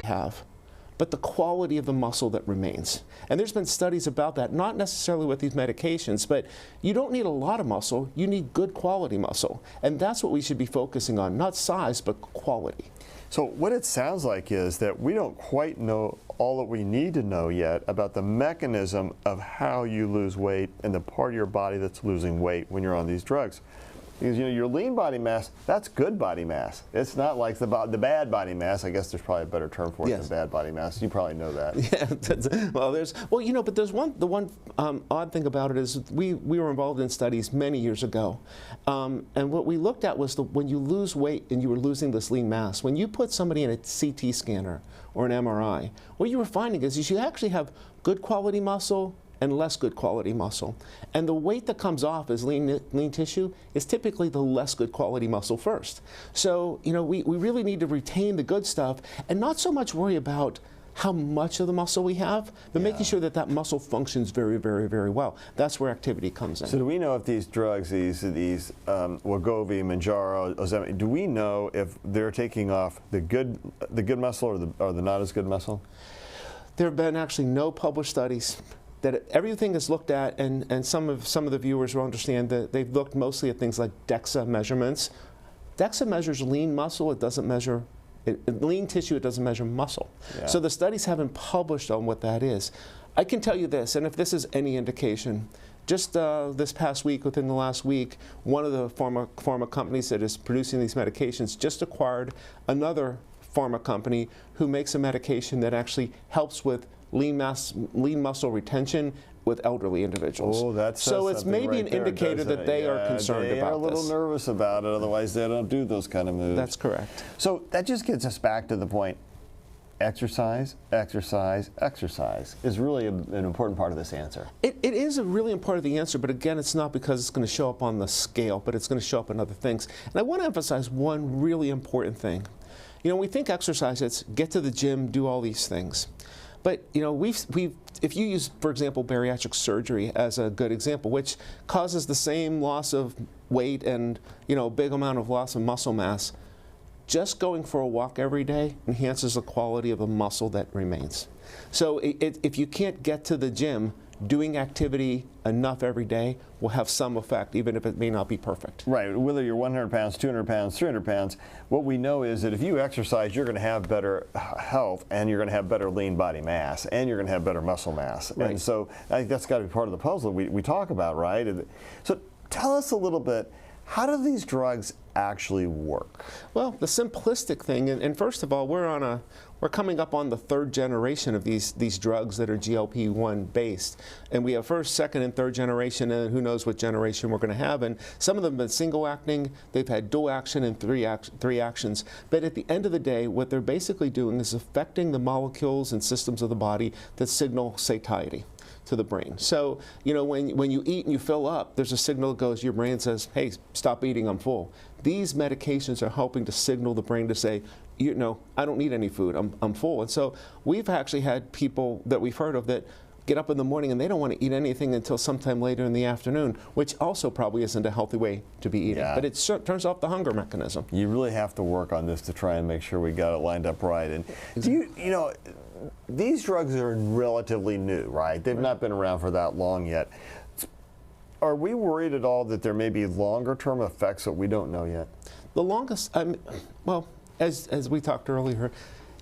have, but the quality of the muscle that remains. And there's been studies about that, not necessarily with these medications, but you don't need a lot of muscle, you need good quality muscle. And that's what we should be focusing on, not size, but quality. So what it sounds like is that we don't quite know all that we need to know yet about the mechanism of how you lose weight and the part of your body that's losing weight when you're on these drugs. Because, you know, your lean body mass, that's good body mass. It's not like the bad body mass. I guess there's probably a better term for it than bad body mass. You probably know that. Yeah. Well, you know, but there's the one odd thing about it is we were involved in studies many years ago, and what we looked at was when you lose weight and you were losing this lean mass, when you put somebody in a CT scanner or an MRI, what you were finding is you actually have good quality muscle and less good quality muscle. And the weight that comes off as lean tissue is typically the less good quality muscle first. So, you know, we really need to retain the good stuff and not so much worry about how much of the muscle we have, but making sure that that muscle functions very, very, very well. That's where activity comes in. So do we know if these drugs, these Wegovy, Manjaro, Ozempic, do we know if they're taking off the good muscle or the not as good muscle? There have been actually no published studies. That everything is looked at, and some of the viewers will understand that they've looked mostly at things like DEXA measurements. DEXA measures lean muscle, it doesn't measure lean tissue, it doesn't measure muscle. Yeah. So the studies haven't published on what that is. I can tell you this, and if this is any indication, just this past week, within the last week, one of the pharma companies that is producing these medications just acquired another pharma company who makes a medication that actually helps with lean muscle retention with elderly individuals. Oh, that's so it's maybe right an indicator that they are concerned about this. They are a little nervous about it, otherwise they don't do those kind of moves. That's correct. So that just gets us back to the point, exercise, exercise, exercise is really an important part of this answer. It is a really important part of the answer, but again, it's not because it's going to show up on the scale, but it's going to show up in other things. And I want to emphasize one really important thing. You know, when we think exercise, it's get to the gym, do all these things. But you know, if you use, for example, bariatric surgery as a good example, which causes the same loss of weight and big amount of loss of muscle mass, just going for a walk every day enhances the quality of the muscle that remains. So if you can't get to the gym, doing activity enough every day will have some effect, even if it may not be perfect. Right, whether you're 100 pounds, 200 pounds, 300 pounds, what we know is that if you exercise, you're going to have better health, and you're going to have better lean body mass, and you're going to have better muscle mass. Right. And so I think that's got to be part of the puzzle we talk about, right? So tell us a little bit, how do these drugs actually work? Well, the simplistic thing, and first of all, we're coming up on the third generation of these drugs that are GLP-1 based, and we have first, second, and third generation, and who knows what generation we're going to have. And some of them have been single acting, they've had dual action and three actions. But at the end of the day, what they're basically doing is affecting the molecules and systems of the body that signal satiety to the brain. So, when you eat and you fill up, there's a signal that goes, your brain says, hey, stop eating, I'm full. These medications are helping to signal the brain to say, I don't need any food, I'm full. And so we've actually had people that we've heard of that get up in the morning and they don't want to eat anything until sometime later in the afternoon, which also probably isn't a healthy way to be eating. Yeah. But it turns off the hunger mechanism. You really have to work on this to try and make sure we got it lined up right. And these drugs are relatively new, right? They've not been around for that long yet. Are we worried at all that there may be longer-term effects that we don't know yet? The longest, well, as we talked earlier,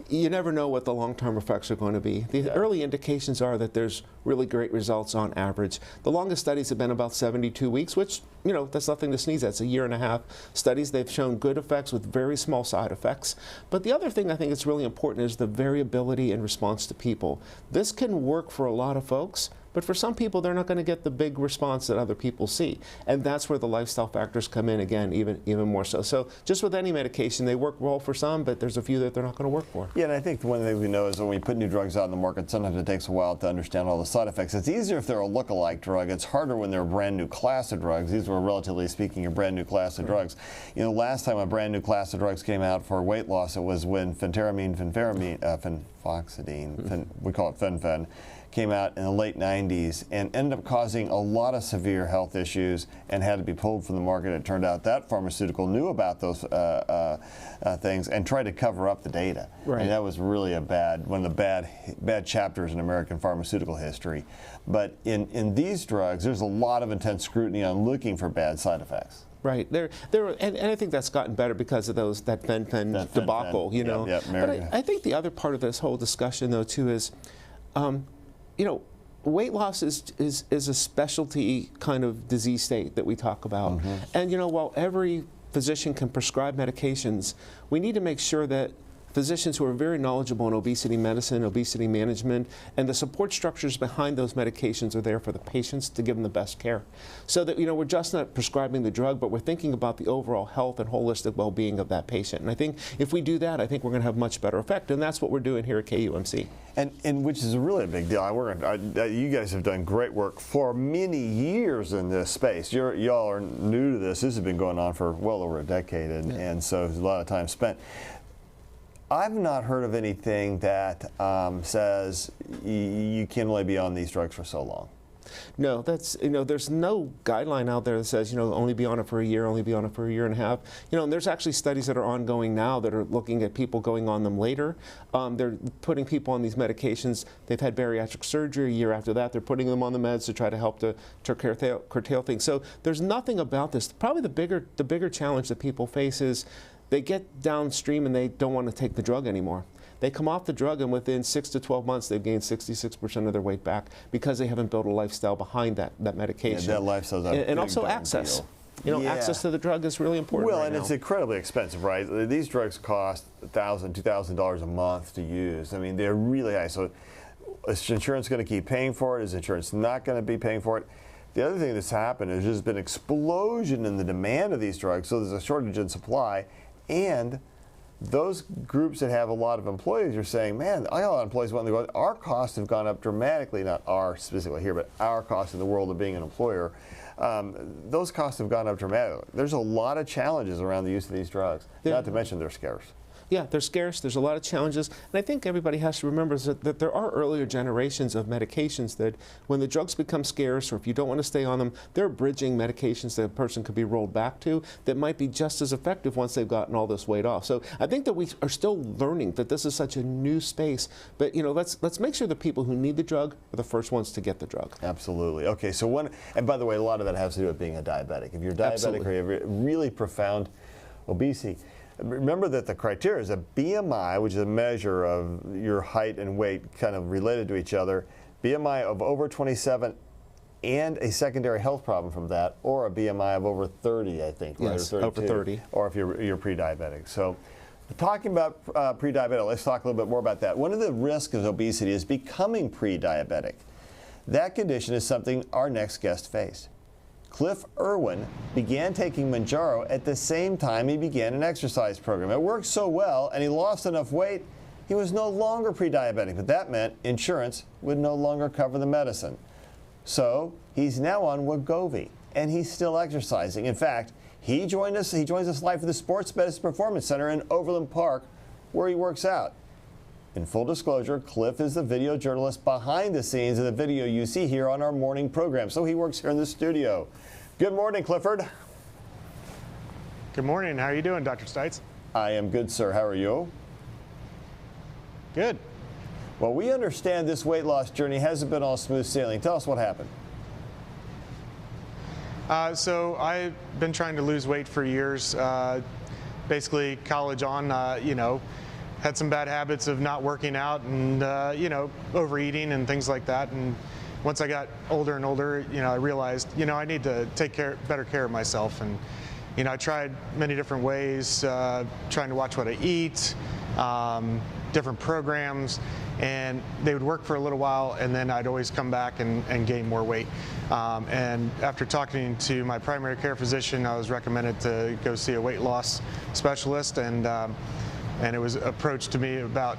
you never know what the long-term effects are going to be. The early indications are that there's really great results on average. The longest studies have been about 72 weeks, which, that's nothing to sneeze at. It's a year-and-a-half studies. They've shown good effects with very small side effects. But the other thing I think is really important is the variability in response to people. This can work for a lot of folks, but for some people, they're not going to get the big response that other people see. And that's where the lifestyle factors come in again, even more so. So just with any medication, they work well for some, but there's a few that they're not going to work for. Yeah, and I think one thing we know is when we put new drugs out in the market, sometimes it takes a while to understand all the side effects. It's easier if they're a look-alike drug. It's harder when they're a brand new class of drugs. These were, relatively speaking, a brand new class of drugs. Last time a brand new class of drugs came out for weight loss, it was when fenfoxetine, we call it fen-phen, came out in the late 90s and ended up causing a lot of severe health issues and had to be pulled from the market. It turned out that pharmaceutical knew about those things and tried to cover up the data. Right. And that was really one of the bad chapters in American pharmaceutical history. But in these drugs, there's a lot of intense scrutiny on looking for bad side effects. Right. And I think that's gotten better because of that fen-phen debacle, you know. But I think the other part of this whole discussion, though, too, is, you know, weight loss is a specialty kind of disease state that we talk about. And, you know, while every physician can prescribe medications, we need to make sure that physicians who are very knowledgeable in obesity medicine, obesity management, and the support structures behind those medications are there for the patients to give them the best care. So that, you know, we're just not prescribing the drug, but we're thinking about the overall health and holistic well-being of that patient. And I think if we do that, I think we're going to have much better effect, and that's what we're doing here at KUMC. And which is really a big deal. You guys have done great work for many years in this space. Y'all are new to this. This has been going on for well over a decade, and so there's a lot of time spent. I've not heard of anything that says you can only be on these drugs for so long. No, that's, you know, there's no guideline out there that says, you know, only be on it for a year, only be on it for a year and a half. You know, and there's actually studies that are ongoing now that are looking at people going on them later. They're putting people on these medications. They've had bariatric surgery. A year after that, they're putting them on the meds to try to help to curtail things. So there's nothing about this. Probably the bigger challenge that people face is they get downstream and they don't want to take the drug anymore. They come off the drug and within 6 to 12 months they've gained 66% of their weight back because they haven't built a lifestyle behind that medication. Yeah, that lifestyle's a and also access. Deal. You know, access to the drug is really important. Well, right and now. It's incredibly expensive, right? These drugs cost $1,000, $2,000 a month to use. I mean, they're really high. So is insurance going to keep paying for it? Is insurance not going to be paying for it? The other thing that's happened is there's been an explosion in the demand of these drugs, so there's a shortage in supply. And those groups that have a lot of employees are saying, man, I got a lot of employees wanting to go, our costs have gone up dramatically, not our specifically here, but our costs in the world of being an employer. Those costs have gone up dramatically. There's a lot of challenges around the use of these drugs, not to mention they're scarce. Yeah, they're scarce. There's a lot of challenges. And I think everybody has to remember that there are earlier generations of medications that when the drugs become scarce or if you don't want to stay on them, there are bridging medications that a person could be rolled back to that might be just as effective once they've gotten all this weight off. So I think that we are still learning that this is such a new space. But, you know, let's make sure the people who need the drug are the first ones to get the drug. Absolutely. Okay, so and by the way, a lot of that has to do with being a diabetic. If you're diabetic or you have really profound obesity, remember that the criteria is a BMI, which is a measure of your height and weight kind of related to each other, BMI of over 27 and a secondary health problem from that, or a BMI of over 30, I think, right? Yes, or 32, over 30. Or if you're pre-diabetic. So talking about pre-diabetic, let's talk a little bit more about that. One of the risks of obesity is becoming pre-diabetic. That condition is something our next guest faced. Cliff Irwin began taking Mounjaro at the same time he began an exercise program. It worked so well and he lost enough weight, he was no longer pre-diabetic, but that meant insurance would no longer cover the medicine. So he's now on Wegovy and he's still exercising. In fact, he joins us live at the Sports Medicine Performance Center in Overland Park where he works out. In full disclosure, Cliff is the video journalist behind the scenes of the video you see here on our morning program. So he works here in the studio. Good morning, Clifford. Good morning. How are you doing, Dr. Stites? I am good, sir. How are you? Good. Well, we understand this weight loss journey hasn't been all smooth sailing. Tell us what happened. So I've been trying to lose weight for years, basically college on, you know, had some bad habits of not working out and, you know, overeating and things like that. And once I got older and older, you know, I realized, you know, I need to take better care of myself. And, you know, I tried many different ways, trying to watch what I eat, different programs, and they would work for a little while, and then I'd always come back and gain more weight. And after talking to my primary care physician, I was recommended to go see a weight loss specialist, and it was approached to me about,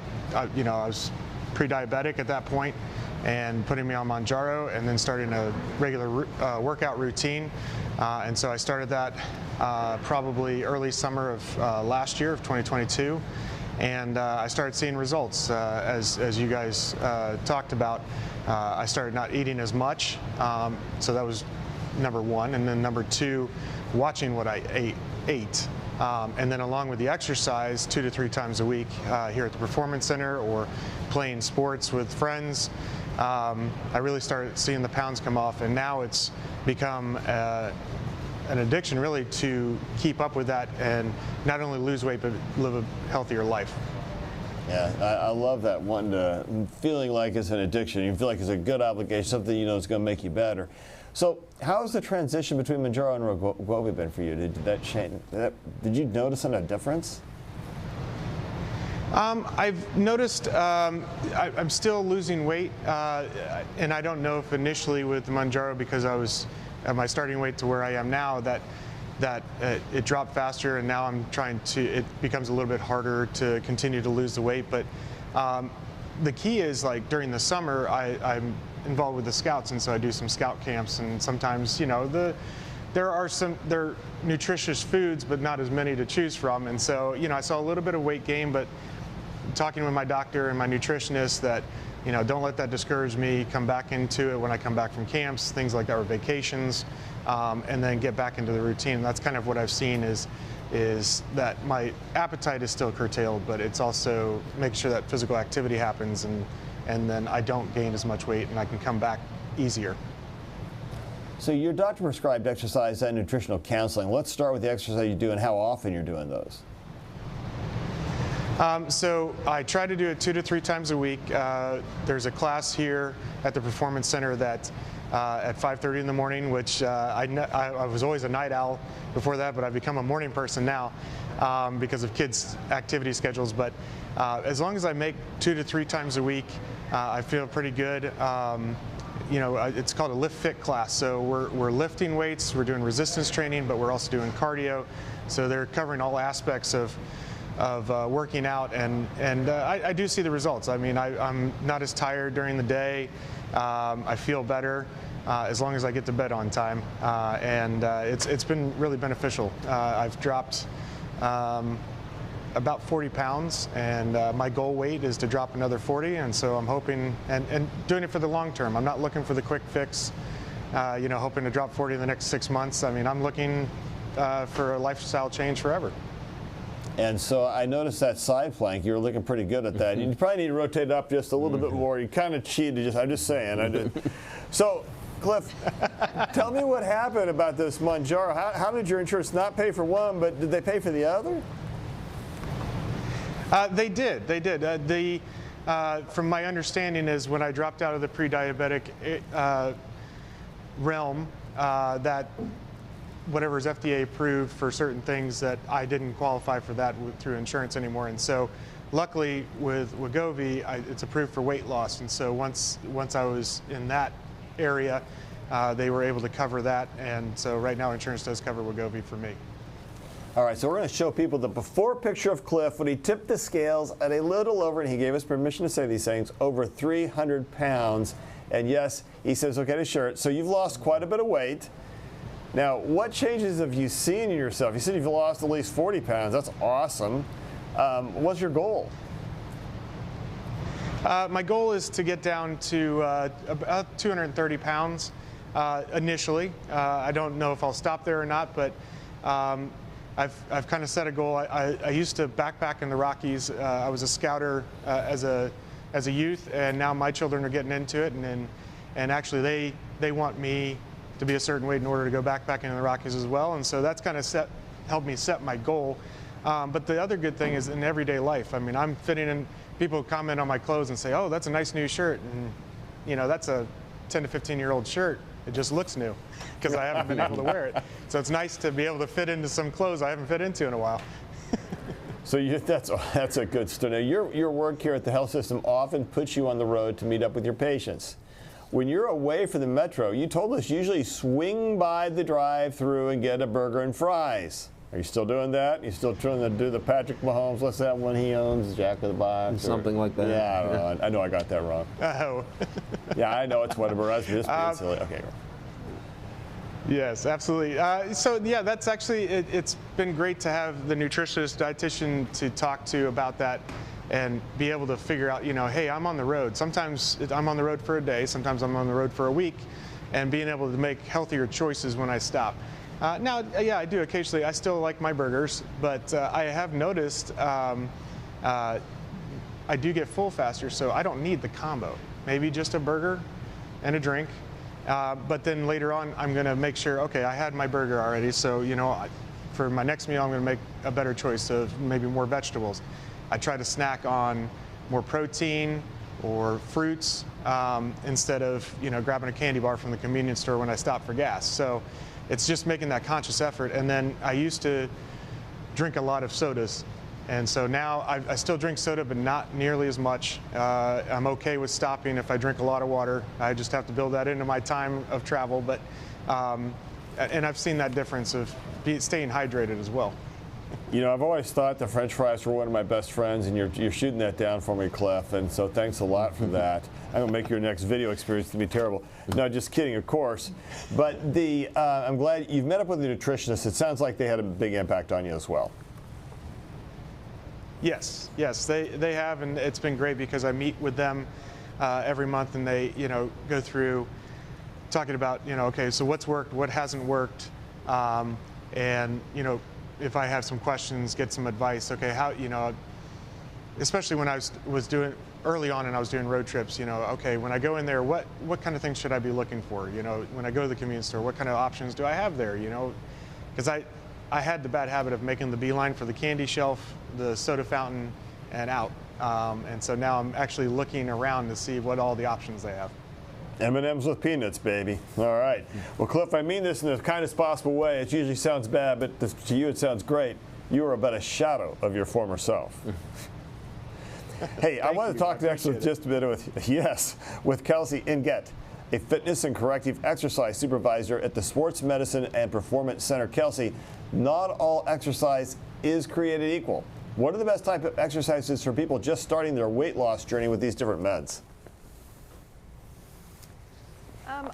you know, I was pre-diabetic at that point, and putting me on Mounjaro, and then starting a regular workout routine. And so I started that probably early summer of last year, of 2022. and I started seeing results as you guys talked about. I started not eating as much, so that was number one, and then number two, watching what I ate. And then along with the exercise 2 to 3 times a week here at the Performance Center or playing sports with friends, I really started seeing the pounds come off, and now it's become an addiction really to keep up with that and not only lose weight but live a healthier life. Yeah, I love that one, feeling like it's an addiction. You feel like it's a good obligation, something you know is going to make you better. So how has the transition between Mounjaro and Wegovy been for you? Did that change? Did you notice a difference? I've noticed I'm still losing weight, and I don't know if initially with Mounjaro, because I was at my starting weight to where I am now, that it dropped faster, and now I'm trying to, it becomes a little bit harder to continue to lose the weight. But the key is, like, during the summer, I'm involved with the Scouts, and so I do some Scout camps, and sometimes, you know, there are nutritious foods, but not as many to choose from. And so, you know, I saw a little bit of weight gain, but talking with my doctor and my nutritionist that, you know, don't let that discourage me, come back into it when I come back from camps, things like that, or vacations, and then get back into the routine. That's kind of what I've seen is that my appetite is still curtailed, but it's also making sure that physical activity happens, and then I don't gain as much weight and I can come back easier. So your doctor prescribed exercise and nutritional counseling. Let's start with the exercise you do and how often you're doing those. So I try to do it 2 to 3 times a week. There's a class here at the Performance Center that at 5:30 in the morning, which I was always a night owl before that, but I've become a morning person now because of kids' activity schedules. But as long as I make 2 to 3 times a week, I feel pretty good. You know, it's called a lift fit class. So we're lifting weights, we're doing resistance training, but we're also doing cardio. So they're covering all aspects of working out, and I do see the results. I mean, I'm not as tired during the day. I feel better as long as I get to bed on time, and it's been really beneficial. I've dropped about 40 pounds, and my goal weight is to drop another 40, and so I'm hoping and doing it for the long term. I'm not looking for the quick fix, you know, hoping to drop 40 in the next 6 months. I mean, I'm looking for a lifestyle change forever. And so I noticed that side plank, you were looking pretty good at that. You probably need to rotate it up just a little bit more. You kind of cheated, I'm just saying. I did. So, Cliff, tell me what happened about this Mounjaro. How did your insurance not pay for one, but did they pay for the other? They did. From my understanding is when I dropped out of the pre-diabetic realm, that whatever is FDA approved for certain things, that I didn't qualify for that through insurance anymore. And so luckily with Wegovy, it's approved for weight loss. And so once I was in that area, they were able to cover that. And so right now insurance does cover Wegovy for me. All right, so we're going to show people the before picture of Cliff when he tipped the scales at a little over, and he gave us permission to say these things, over 300 pounds. And yes, he says, okay, to shirt. So you've lost quite a bit of weight. Now, what changes have you seen in yourself? You said you've lost at least 40 pounds. That's awesome. What's your goal? My goal is to get down to about 230 pounds initially. I don't know if I'll stop there or not, but I've kind of set a goal. I used to backpack in the Rockies. I was a scouter as a youth, and now my children are getting into it, and actually they want me to be a certain weight in order to go backpacking in the Rockies as well. And so that's kind of helped me set my goal. But the other good thing is in everyday life. I mean, I'm fitting in, people comment on my clothes and say, oh, that's a nice new shirt. And, you know, that's a 10 to 15-year-old shirt. It just looks new because I haven't been able to wear it. So it's nice to be able to fit into some clothes I haven't fit into in a while. So that's a good story. Now, your work here at the health system often puts you on the road to meet up with your patients. When you're away from the metro, you told us you usually swing by the drive-thru and get a burger and fries. Are you still doing that? You still trying to do the Patrick Mahomes, what's that one he owns, Jack of the Box? Something like that. Yeah, I don't know. I know I got that wrong. Oh. Yeah, I know it's whatever. I was just being silly. Okay. Yes, absolutely. So yeah, that's actually, it's been great to have the nutritionist, dietitian to talk to about that and be able to figure out, hey, I'm on the road. Sometimes I'm on the road for a day, sometimes I'm on the road for a week, and being able to make healthier choices when I stop. Now, yeah, I do occasionally. I still like my burgers, but I have noticed I do get full faster, so I don't need the combo. Maybe just a burger and a drink. But then later on, I'm going to make sure, okay, I had my burger already, so, for my next meal, I'm going to make a better choice of maybe more vegetables. I try to snack on more protein or fruits instead of, grabbing a candy bar from the convenience store when I stop for gas. So it's just making that conscious effort. And then I used to drink a lot of sodas. And so now I still drink soda, but not nearly as much. I'm okay with stopping if I drink a lot of water. I just have to build that into my time of travel. But and I've seen that difference of staying hydrated as well. I've always thought the French fries were one of my best friends, and you're shooting that down for me, Cliff, and so thanks a lot for that. I'm going to make your next video experience to be terrible. No, just kidding, of course. But I'm glad you've met up with a nutritionist. It sounds like they had a big impact on you as well. Yes, they have, and it's been great because I meet with them every month, and they, go through talking about, okay, so what's worked, what hasn't worked, and, if I have some questions, get some advice. Okay, how, especially when I was doing early on and I was doing road trips, okay, when I go in there, what kind of things should I be looking for? When I go to the convenience store, what kind of options do I have there? Because I had the bad habit of making the beeline for the candy shelf, the soda fountain, and out. And so now I'm actually looking around to see what all the options they have. M&M's with peanuts, baby. All right. Well, Cliff, I mean this in the kindest possible way. It usually sounds bad, but to you it sounds great. You are about a shadow of your former self. Hey, I want to talk next with just a bit with Kelsey Inget, a fitness and corrective exercise supervisor at the Sports Medicine and Performance Center. Kelsey, not all exercise is created equal. What are the best type of exercises for people just starting their weight loss journey with these different meds?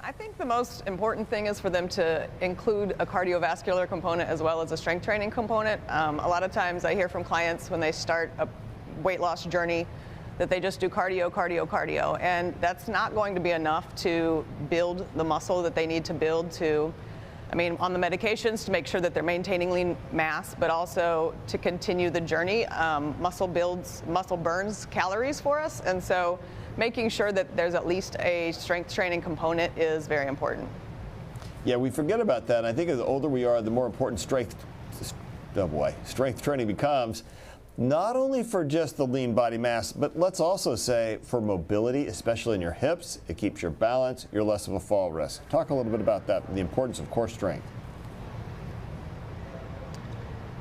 I think the most important thing is for them to include a cardiovascular component as well as a strength training component. A lot of times I hear from clients when they start a weight loss journey that they just do cardio, and that's not going to be enough to build the muscle that they need to build on the medications to make sure that they're maintaining lean mass, but also to continue the journey. Muscle burns calories for us, and so making sure that there's at least a strength training component is very important. Yeah, we forget about that. I think as the older we are, the more important strength training becomes, not only for just the lean body mass, but let's also say for mobility, especially in your hips. It keeps your balance, you're less of a fall risk. Talk a little bit about that, the importance of core strength.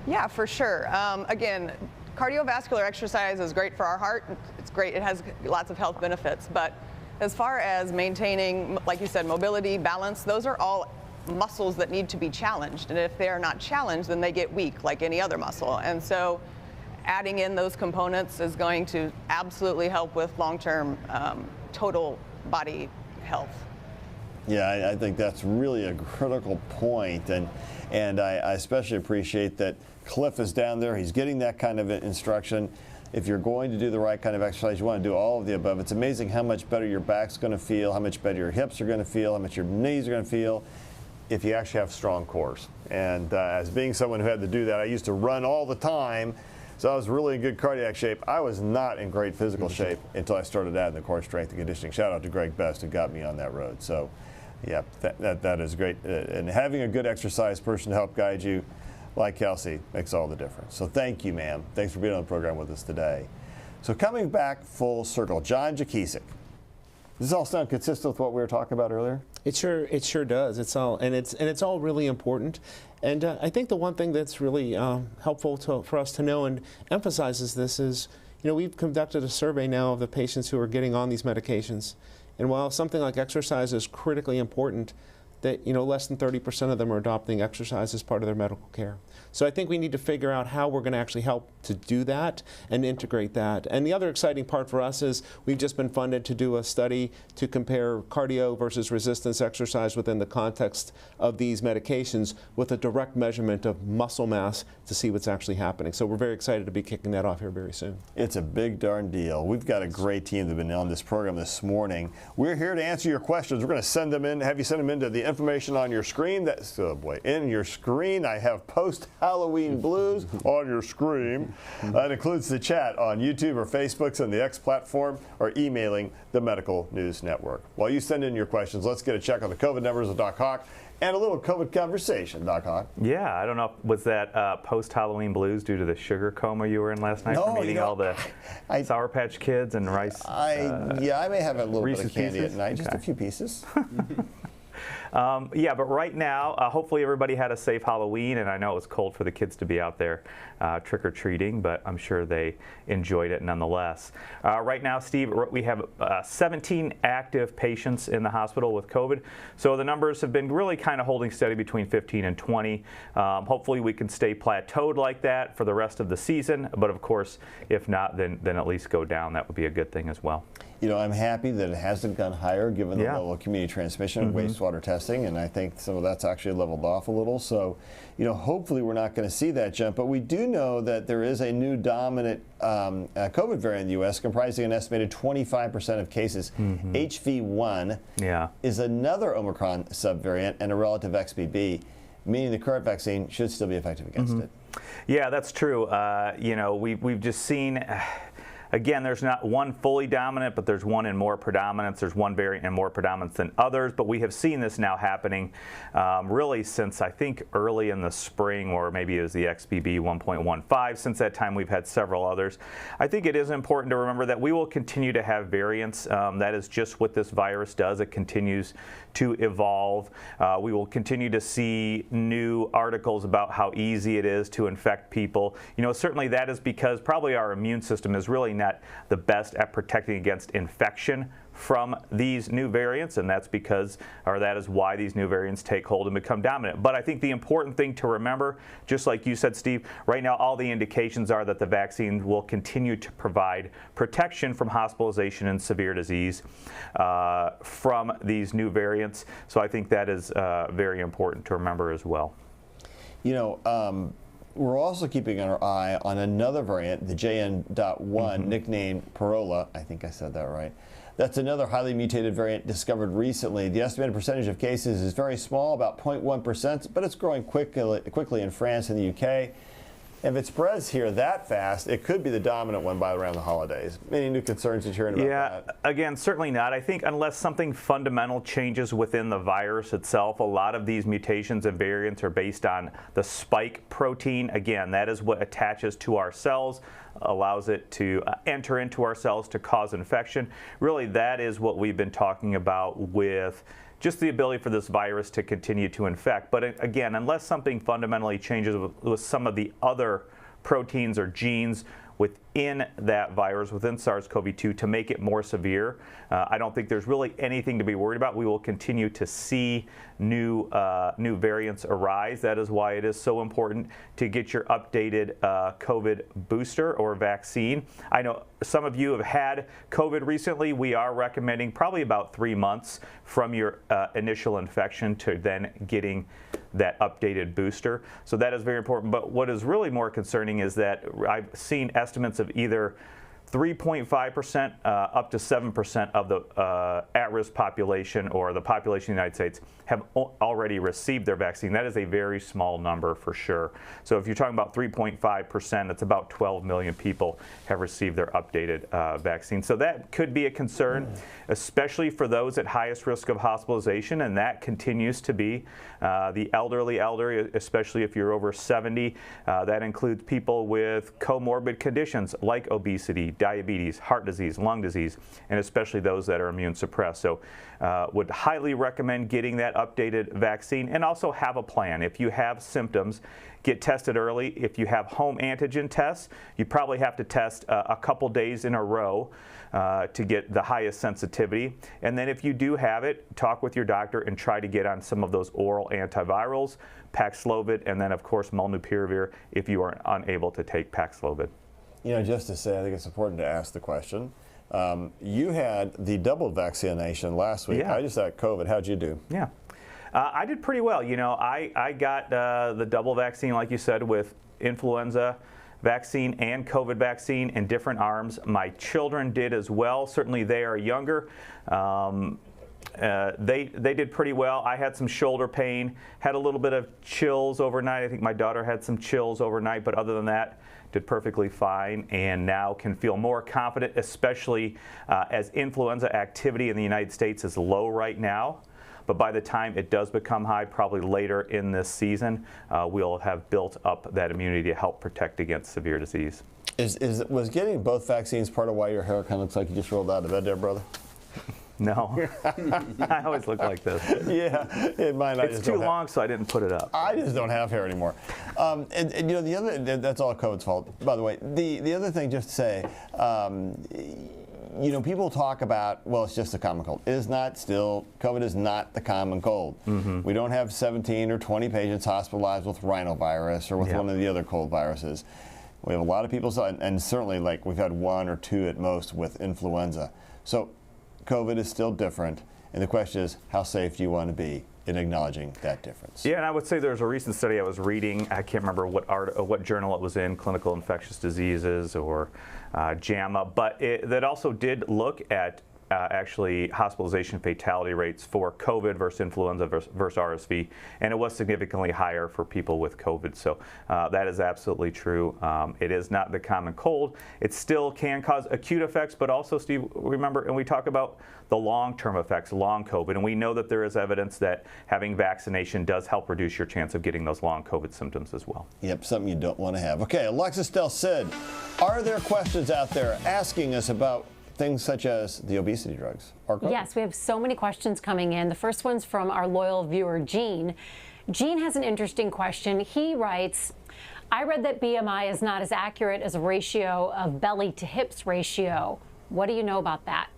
Yeah, for sure. Again, cardiovascular exercise is great for our heart. It's great. It has lots of health benefits. But as far as maintaining, like you said, mobility, balance, those are all muscles that need to be challenged. And if they are not challenged, then they get weak like any other muscle. And so adding in those components is going to absolutely help with long-term total body health. Yeah, I think that's really a critical point. And I especially appreciate that Cliff is down there. He's getting that kind of instruction. If you're going to do the right kind of exercise, you want to do all of the above. It's amazing how much better your back's going to feel, how much better your hips are going to feel, how much your knees are going to feel if you actually have strong cores. And as being someone who had to do that, I used to run all the time, so I was really in good cardiac shape. I was not in great physical shape until I started adding the core strength and conditioning. Shout out to Greg Best who got me on that road. So yeah, that is great. And having a good exercise person to help guide you, like Kelsey, makes all the difference. So thank you, ma'am. Thanks for being on the program with us today. So coming back full circle, John Jakisik. Does this all sound consistent with what we were talking about earlier? It sure does. It's all really important. And I think the one thing that's really helpful for us to know and emphasizes this is, we've conducted a survey now of the patients who are getting on these medications. And while something like exercise is critically important, that less than 30% of them are adopting exercise as part of their medical care. So I think we need to figure out how we're going to actually help to do that and integrate that. And the other exciting part for us is we've just been funded to do a study to compare cardio versus resistance exercise within the context of these medications with a direct measurement of muscle mass to see what's actually happening. So we're very excited to be kicking that off here very soon. It's a big darn deal. We've got a great team that's been on this program this morning. We're here to answer your questions. We're going to send them in, have you send them into the information on your screen. That's in your screen. I have post-Halloween blues on your screen. That includes the chat on YouTube or Facebook and the X platform, or emailing the Medical News Network. While you send in your questions, let's get a check on the COVID numbers with Doc Hawk and a little COVID conversation, Doc Hawk. Yeah, I don't know, was that post-Halloween blues due to the sugar coma you were in last night from eating all the Sour Patch Kids and rice? Yeah, I may have a little bit of candy pieces? at night, just a few pieces. Yeah, but right now, hopefully everybody had a safe Halloween, and I know it was cold for the kids to be out there trick-or-treating, but I'm sure they enjoyed it nonetheless. Right now, Steve, we have 17 active patients in the hospital with COVID, so the numbers have been really kind of holding steady between 15 and 20. Hopefully we can stay plateaued like that for the rest of the season, but of course, if not, then at least go down. That would be a good thing as well. I'm happy that it hasn't gone higher given the level of community transmission and wastewater testing, and I think some of that's actually leveled off a little. So, hopefully we're not going to see that jump, but we do know that there is a new dominant COVID variant in the U.S. comprising an estimated 25% of cases. HV1 is another Omicron subvariant and a relative XBB, meaning the current vaccine should still be effective against it. Yeah, that's true. We've just seen... Again, there's not one fully dominant, but there's one in more predominance. There's one variant in more predominance than others, but we have seen this now happening really since, I think, early in the spring, or maybe it was the XBB 1.15. Since that time, we've had several others. I think it is important to remember that we will continue to have variants. That is just what this virus does. It continues to evolve. We will continue to see new articles about how easy it is to infect people. Certainly that is because probably our immune system is really not the best at protecting against infection from these new variants, and that's because, or that is why these new variants take hold and become dominant. But I think the important thing to remember, just like you said, Steve, right now all the indications are that the vaccine will continue to provide protection from hospitalization and severe disease from these new variants. So I think that is very important to remember as well. We're also keeping our eye on another variant, the JN.1, nicknamed Parola. I think I said that right. That's another highly mutated variant discovered recently. The estimated percentage of cases is very small, about 0.1%, but it's growing quickly in France and the UK. If it spreads here that fast, it could be the dominant one by around the holidays. Any new concerns that you're hearing about that? Again, certainly not. I think unless something fundamental changes within the virus itself, a lot of these mutations and variants are based on the spike protein. Again, that is what attaches to our cells, allows it to enter into our cells to cause infection. Really, that is what we've been talking about with just the ability for this virus to continue to infect. But again, unless something fundamentally changes with some of the other proteins or genes within that virus, within SARS-CoV-2, to make it more severe, I don't think there's really anything to be worried about. We will continue to see new variants arise. That is why it is so important to get your updated COVID booster or vaccine. I know some of you have had COVID recently. We are recommending probably about 3 months from your initial infection to then getting that updated booster. So that is very important. But what is really more concerning is that I've seen estimates of either 3.5% up to 7% of the at-risk population, or the population of the United States, have already received their vaccine. That is a very small number for sure. So if you're talking about 3.5%, it's about 12 million people have received their updated vaccine. So that could be a concern, especially for those at highest risk of hospitalization, and that continues to be the elderly, especially if you're over 70. That includes people with comorbid conditions like obesity, diabetes, heart disease, lung disease, and especially those that are immune suppressed. So would highly recommend getting that updated vaccine, and also have a plan. If you have symptoms, get tested early. If you have home antigen tests, you probably have to test a couple days in a row to get the highest sensitivity. And then if you do have it, talk with your doctor and try to get on some of those oral antivirals, Paxlovid, and then of course Molnupiravir if you are unable to take Paxlovid. You know, just to say, I think it's important to ask the question. You had the double vaccination last week. Yeah. I just had COVID. How'd you do? Yeah. I did pretty well. You know, I got the double vaccine, like you said, with influenza vaccine and COVID vaccine in different arms. My children did as well. Certainly they are younger. They did pretty well. I had some shoulder pain, had a little bit of chills overnight. I think my daughter had some chills overnight, but other than that, did perfectly fine, and now can feel more confident, especially as influenza activity in the United States is low right now. But by the time it does become high, probably later in this season, we'll have built up that immunity to help protect against severe disease. Was getting both vaccines part of why your hair kind of looks like you just rolled out of bed there, brother? No, I always look like this. Yeah, it might not. It's too long, so I didn't put it up. I just don't have hair anymore. And you know, the other, that's all COVID's fault, by the way. The other thing, just to say, you know, people talk about, well, it's just a common cold. It is not still. COVID is not the common cold. We don't have 17 or 20 patients hospitalized with rhinovirus or with one of the other cold viruses. We have a lot of people, and certainly like we've had 1 or 2 at most with influenza. So COVID is still different, and the question is, how safe do you want to be in acknowledging that difference? Yeah, and I would say there's a recent study I was reading. I can't remember what journal it was in, Clinical Infectious Diseases or JAMA, but that also did look at actually hospitalization fatality rates for COVID versus influenza versus RSV, and it was significantly higher for people with COVID. So that is absolutely true. It is not the common cold. It still can cause acute effects, but also, Steve, remember, and we talk about the long-term effects, long COVID, and we know that there is evidence that having vaccination does help reduce your chance of getting those long COVID symptoms as well. Yep, something you don't want to have. Okay, Alexis Del Cid, are there questions out there asking us about things such as the obesity drugs? Yes, we have so many questions coming in. The first one's from our loyal viewer, Gene. Gene has an interesting question. He writes, I read that BMI is not as accurate as a ratio of belly to hips ratio. What do you know about that?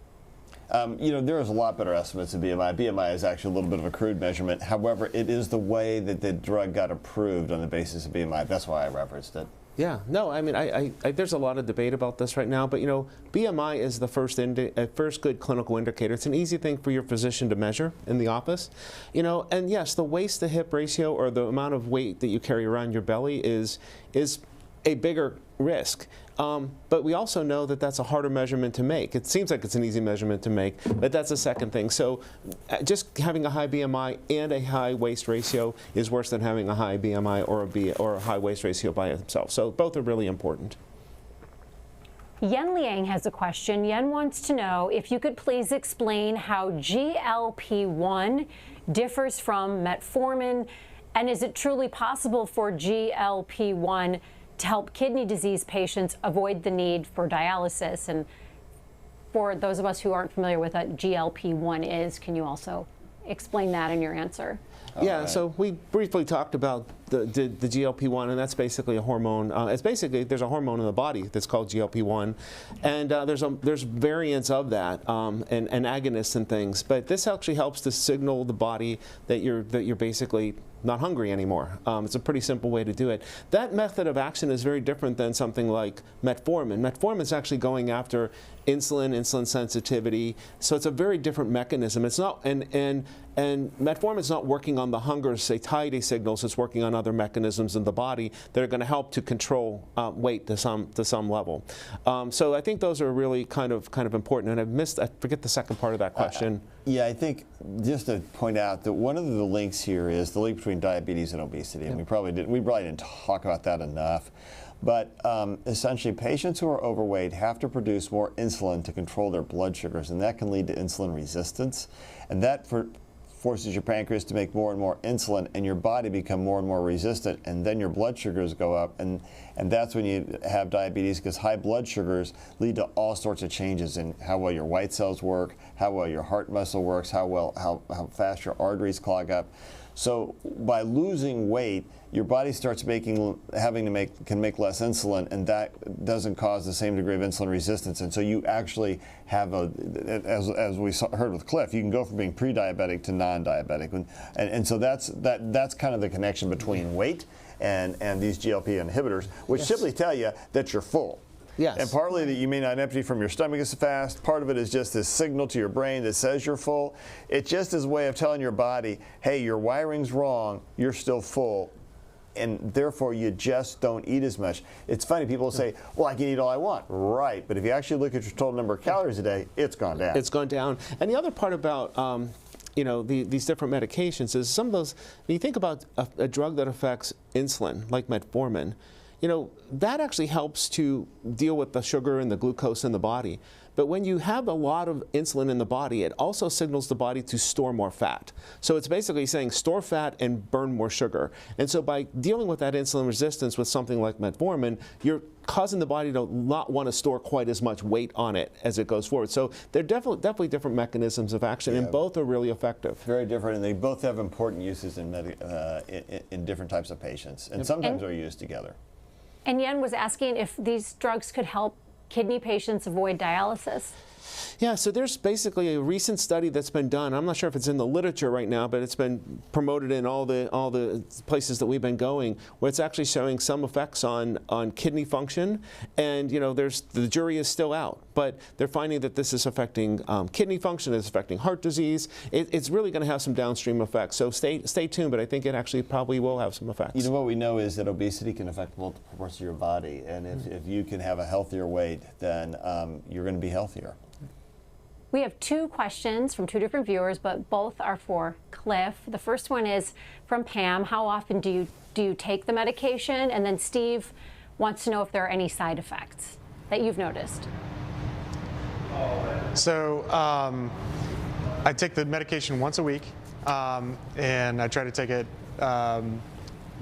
You know, there is a lot better estimates of BMI. BMI is actually a little bit of a crude measurement. However, it is the way that the drug got approved on the basis of BMI. That's why I referenced it. Yeah, no, I mean, there's a lot of debate about this right now, but you know, BMI is the first good clinical indicator. It's an easy thing for your physician to measure in the office, you know, and yes, the waist to hip ratio, or the amount of weight that you carry around your belly, is a bigger risk. But we also know that that's a harder measurement to make. It seems like it's an easy measurement to make, but that's a second thing. So just having a high BMI and a high waist ratio is worse than having a high BMI or a high waist ratio by itself. So both are really important. Yen Liang has a question. Yen wants to know if you could please explain how GLP-1 differs from metformin, and is it truly possible for GLP-1 to help kidney disease patients avoid the need for dialysis? And for those of us who aren't familiar with what GLP-1 is, can you also explain that in your answer? Yeah, so we briefly talked about the GLP-1, and that's basically a hormone. There's a hormone in the body that's called GLP-1, and there's variants of that and agonists and things. But this actually helps to signal the body that you're basically not hungry anymore. It's a pretty simple way to do it. That method of action is very different than something like metformin. Metformin is actually going after insulin sensitivity, so it's a very different mechanism. It's not, and metformin is not working on the hunger satiety signals. It's working on other mechanisms in the body that are going to help to control weight to some level. So I think those are really kind of important. And I forget the second part of that question. Yeah, I think just to point out that one of the links here is the link between diabetes and obesity, and we probably didn't talk about that enough. But essentially, patients who are overweight have to produce more insulin to control their blood sugars, and that can lead to insulin resistance. And that, for forces your pancreas to make more and more insulin, and your body become more and more resistant, and then your blood sugars go up, and that's when you have diabetes, because high blood sugars lead to all sorts of changes in how well your white cells work, how well your heart muscle works, how fast your arteries clog up. So by losing weight, your body starts can make less insulin, and that doesn't cause the same degree of insulin resistance. And so you actually have as we heard with Cliff, you can go from being pre-diabetic to non-diabetic, and so that's kind of the connection between weight and these GLP inhibitors, which simply tell you that you're full. Yes. And partly that you may not empty from your stomach as fast. Part of it is just this signal to your brain that says you're full. It's just his way of telling your body, hey, your wiring's wrong, you're still full, and therefore you just don't eat as much. It's funny, people say, well, I can eat all I want. Right, but if you actually look at your total number of calories a day, it's gone down. It's gone down. And the other part about these different medications is some of those, when you think about a drug that affects insulin, like metformin, that actually helps to deal with the sugar and the glucose in the body. But when you have a lot of insulin in the body, it also signals the body to store more fat. So it's basically saying store fat and burn more sugar. And so by dealing with that insulin resistance with something like metformin, you're causing the body to not want to store quite as much weight on it as it goes forward. So they're definitely different mechanisms of action, and both are really effective. Very different, and they both have important uses in different types of patients, and sometimes they're used together. And Yen was asking if these drugs could help kidney patients avoid dialysis. Yeah, so there's basically a recent study that's been done. I'm not sure if it's in the literature right now, but it's been promoted in all the places that we've been going, where it's actually showing some effects on kidney function. And the jury is still out, but they're finding that this is affecting kidney function, it's affecting heart disease. It's really going to have some downstream effects. So stay tuned, but I think it actually probably will have some effects. What we know is that obesity can affect multiple parts of your body, and if you can have a healthier weight, then you're going to be healthier. We have two questions from two different viewers, but both are for Cliff. The first one is from Pam. How often do you take the medication? And then Steve wants to know if there are any side effects that you've noticed. So I take the medication once a week, and I try to take it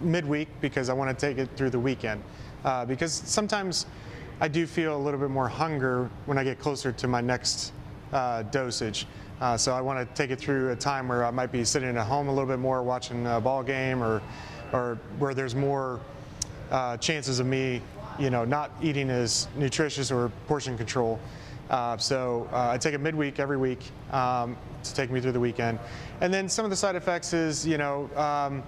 midweek because I want to take it through the weekend. Because sometimes I do feel a little bit more hunger when I get closer to my next dosage. So I want to take it through a time where I might be sitting at home a little bit more watching a ball game, or where there's more chances of me, not eating as nutritious or portion control. So I take it midweek every week to take me through the weekend. And then some of the side effects is, I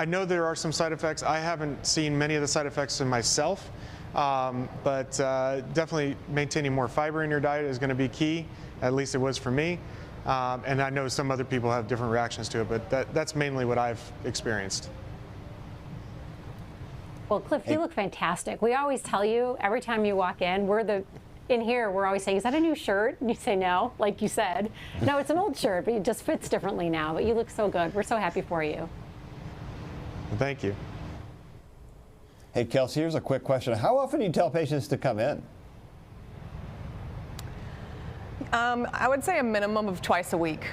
know there are some side effects. I haven't seen many of the side effects in myself. But definitely maintaining more fiber in your diet is going to be key. At least it was for me. And I know some other people have different reactions to it, but that's mainly what I've experienced. Well, Cliff, you look fantastic. We always tell you every time you walk in, in here, we're always saying, is that a new shirt? And you say no, like you said. No, it's an old shirt, but it just fits differently now. But you look so good. We're so happy for you. Well, thank you. Hey, Kelsey, here's a quick question. How often do you tell patients to come in? I would say a minimum of twice a week.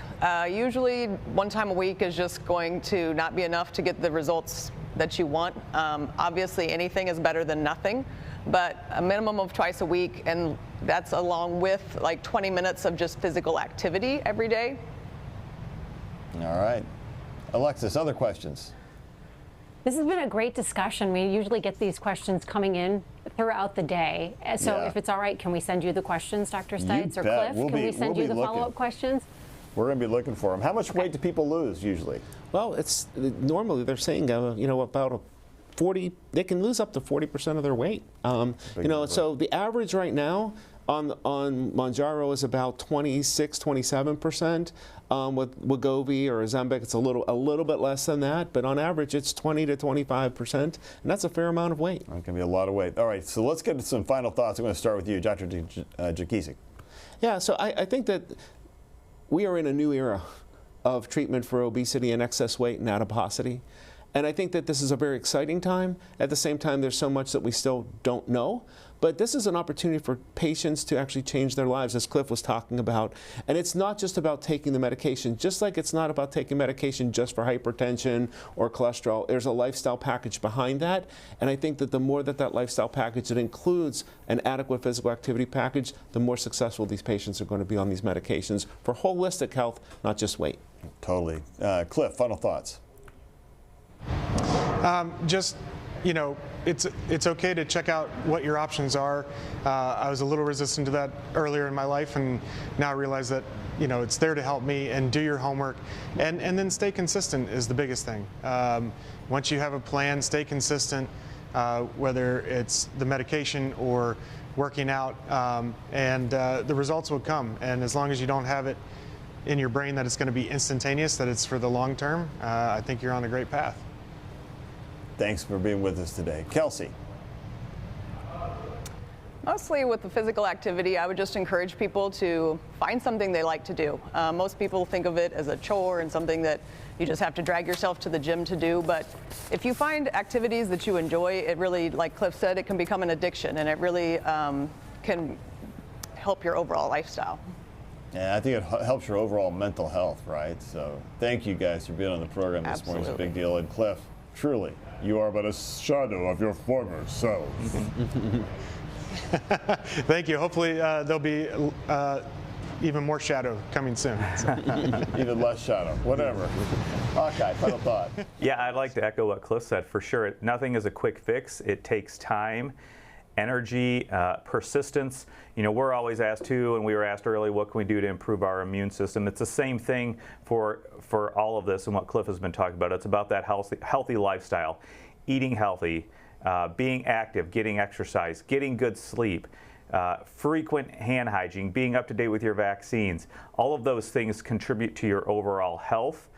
Usually one time a week is just going to not be enough to get the results that you want. Obviously anything is better than nothing, but a minimum of twice a week, and that's along with like 20 minutes of just physical activity every day. All right. Alexis, other questions? This has been a great discussion. We usually get these questions coming in throughout the day. So if it's all right, can we send you the questions, Dr. Stites or Cliff? Can we send you the follow-up questions? We're going to be looking for them. How much weight do people lose usually? Well, normally they're saying about 40. They can lose up to 40% of their weight. So the average right now on Mounjaro is about 26, 27%. With Wegovy or Ozempic, it's a little bit less than that, but on average it's 20 to 25%, and that's a fair amount of weight. That can be a lot of weight. All right, so let's get to some final thoughts. I'm going to start with you, Dr. Jakisik. Yeah, so I think that we are in a new era of treatment for obesity and excess weight and adiposity. And I think that this is a very exciting time. At the same time, there's so much that we still don't know. But this is an opportunity for patients to actually change their lives, as Cliff was talking about. And it's not just about taking the medication, just like it's not about taking medication just for hypertension or cholesterol. There's a lifestyle package behind that. And I think that the more that lifestyle package that includes an adequate physical activity package, the more successful these patients are going to be on these medications for holistic health, not just weight. Totally. Cliff, final thoughts. Just, you know, it's okay to check out what your options are. I was a little resistant to that earlier in my life, and now I realize that, you know, it's there to help me. And do your homework, and then stay consistent is the biggest thing. Once you have a plan, stay consistent, whether it's the medication or working out, and the results will come. And as long as you don't have it in your brain that it's going to be instantaneous, that it's for the long term, I think you're on a great path. Thanks for being with us today. Kelsey. Mostly with the physical activity, I would just encourage people to find something they like to do. Most people think of it as a chore and something that you just have to drag yourself to the gym to do. But if you find activities that you enjoy, it really, like Cliff said, it can become an addiction, and it really can help your overall lifestyle. Yeah, I think it helps your overall mental health, right? So thank you guys for being on the program this morning. It's a big deal. And Cliff, truly, you are but a shadow of your former self. Thank you. Hopefully there'll be even more shadow coming soon. So. Even less shadow, whatever. Okay, final thought. Yeah, I'd like to echo what Cliff said for sure. Nothing is a quick fix. It takes time, energy, persistence. You know, we're always asked too, and we were asked earlier, what can we do to improve our immune system? It's the same thing for all of this and what Cliff has been talking about. It's about that healthy lifestyle, eating healthy, being active, getting exercise, getting good sleep, frequent hand hygiene, being up to date with your vaccines. All of those things contribute to your overall health.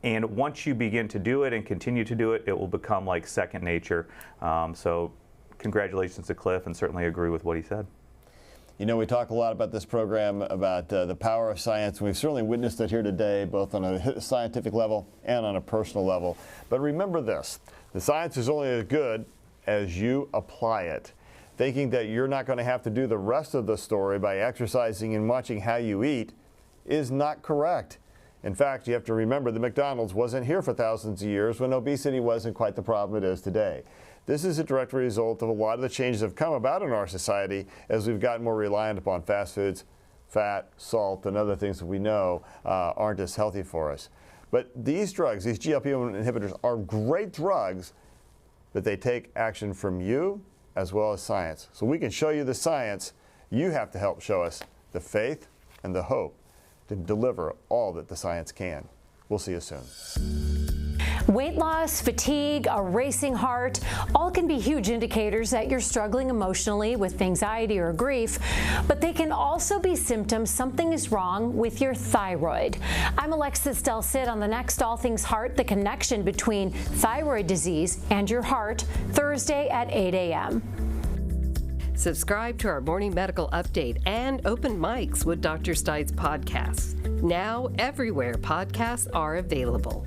And once you begin to do it and continue to do it, it will become like second nature. So congratulations to Cliff, and certainly agree with what he said. You know, we talk a lot about this program, about the power of science, and we've certainly witnessed it here today, both on a scientific level and on a personal level. But remember this, the science is only as good as you apply it. Thinking that you're not going to have to do the rest of the story by exercising and watching how you eat is not correct. In fact, you have to remember that McDonald's wasn't here for thousands of years when obesity wasn't quite the problem it is today. This is a direct result of a lot of the changes that have come about in our society as we've gotten more reliant upon fast foods, fat, salt, and other things that we know aren't as healthy for us. But these drugs, these GLP-1 inhibitors, are great drugs, but they take action from you as well as science. So we can show you the science. You have to help show us the faith and the hope to deliver all that the science can. We'll see you soon. Weight loss, fatigue, a racing heart, all can be huge indicators that you're struggling emotionally with anxiety or grief, but they can also be symptoms something is wrong with your thyroid. I'm Alexis Del Cid on the next All Things Heart, the connection between thyroid disease and your heart, Thursday at 8 a.m. Subscribe to our morning medical update and open mics with Dr. Stites podcasts. Now, everywhere podcasts are available.